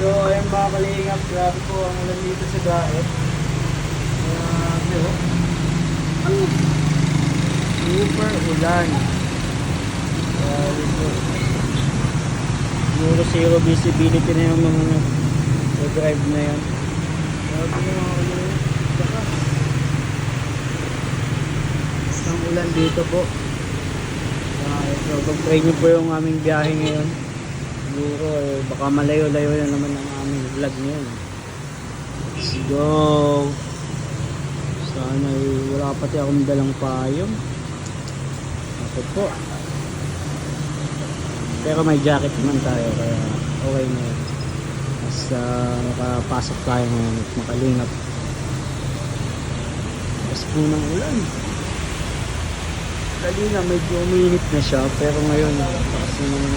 So, ayun mga kalingap, grabe po ang ulan dito sa Gaet. Grabe oh. Ano? Super ulan. Grabe po. Siguro zero visibility na yung mga drive na yan. Grabe mga kalingap. Saka, isang ulan dito po. So, pag-try nyo po yung aming biyahe ngayon. Siguro baka malayo-layo na naman ang aming vlog ngayon. Let's go. Sana wala pati akong dalang payong. Ako po. Pero may jacket naman tayo kaya okay na yun. Mas nakapasok tayo ngayon at makalingap. Mas po ng ulan. Kanina medyo uminit na siya pero ngayon kasi naman